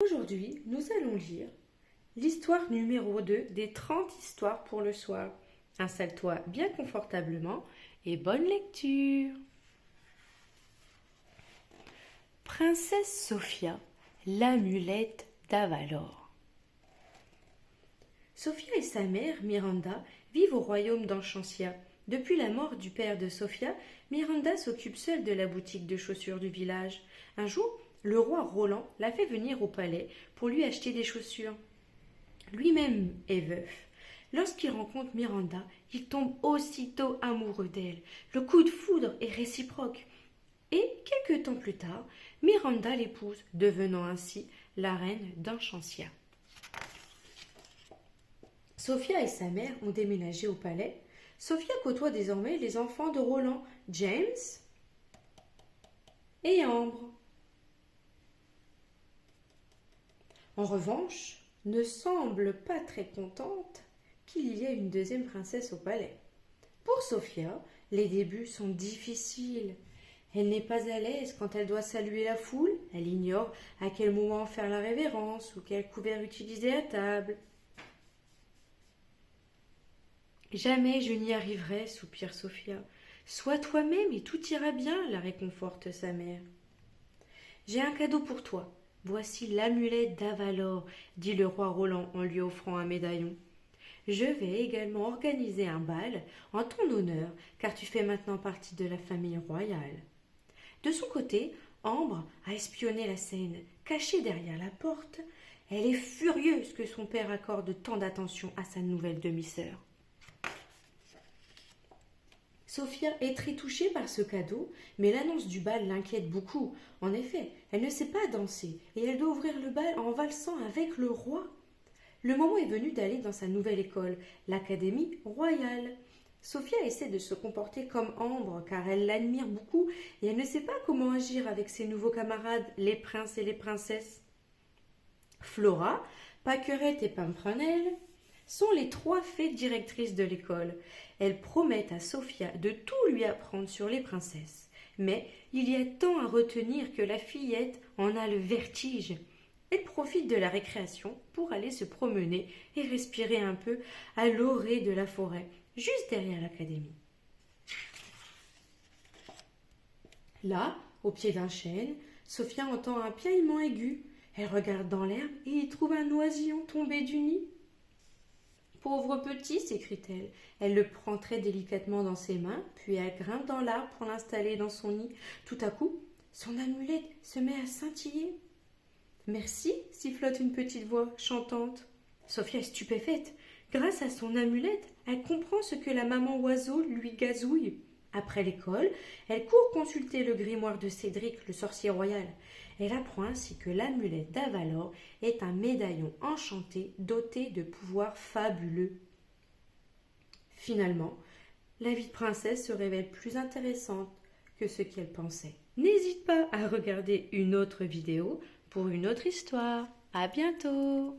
Aujourd'hui, nous allons lire l'histoire numéro 2 des 30 histoires pour le soir. Installe-toi bien confortablement et bonne lecture. Princesse Sophia, l'amulette d'Avalor. Sophia et sa mère, Miranda, vivent au royaume d'Enchantia. Depuis la mort du père de Sophia, Miranda s'occupe seule de la boutique de chaussures du village. Un jour, le roi Roland l'a fait venir au palais pour lui acheter des chaussures. Lui-même est veuf. Lorsqu'il rencontre Miranda, il tombe aussitôt amoureux d'elle. Le coup de foudre est réciproque. Et quelque temps plus tard, Miranda l'épouse, devenant ainsi la reine d'Enchantia. Sophia et sa mère ont déménagé au palais. Sophia côtoie désormais les enfants de Roland, James et Ambre. En revanche, ne semble pas très contente qu'il y ait une deuxième princesse au palais. Pour Sophia, les débuts sont difficiles. Elle n'est pas à l'aise quand elle doit saluer la foule. Elle ignore à quel moment faire la révérence ou quel couvert utiliser à table. Jamais je n'y arriverai, soupire Sophia. Sois toi-même et tout ira bien, la réconforte sa mère. J'ai un cadeau pour toi. Voici l'amulette d'Avalor, dit le roi Roland en lui offrant un médaillon. Je vais également organiser un bal en ton honneur, car tu fais maintenant partie de la famille royale. De son côté, Ambre a espionné la scène. Cachée derrière la porte, elle est furieuse que son père accorde tant d'attention à sa nouvelle demi-sœur. Sophia est très touchée par ce cadeau, mais l'annonce du bal l'inquiète beaucoup. En effet, elle ne sait pas danser et elle doit ouvrir le bal en valsant avec le roi. Le moment est venu d'aller dans sa nouvelle école, l'Académie royale. Sophia essaie de se comporter comme Ambre car elle l'admire beaucoup et elle ne sait pas comment agir avec ses nouveaux camarades, les princes et les princesses. Flora, Pâquerette et Pimprenelle sont les 3 fées directrices de l'école. Elles promettent à Sophia de tout lui apprendre sur les princesses. Mais il y a tant à retenir que la fillette en a le vertige. Elle profite de la récréation pour aller se promener et respirer un peu à l'orée de la forêt, juste derrière l'académie. Là, au pied d'un chêne, Sophia entend un piaillement aigu. Elle regarde dans l'herbe et y trouve un oisillon tombé du nid. Pauvre petit, s'écrie-t-elle. Elle le prend très délicatement dans ses mains, puis elle grimpe dans l'arbre pour l'installer dans son nid. Tout à coup, son amulette se met à scintiller. Merci, sifflote une petite voix chantante. Sophia est stupéfaite. Grâce à son amulette, elle comprend ce que la maman oiseau lui gazouille. Après l'école, elle court consulter le grimoire de Cédric, le sorcier royal. Elle apprend ainsi que l'amulette d'Avalor est un médaillon enchanté doté de pouvoirs fabuleux. Finalement, la vie de princesse se révèle plus intéressante que ce qu'elle pensait. N'hésite pas à regarder une autre vidéo pour une autre histoire. À bientôt!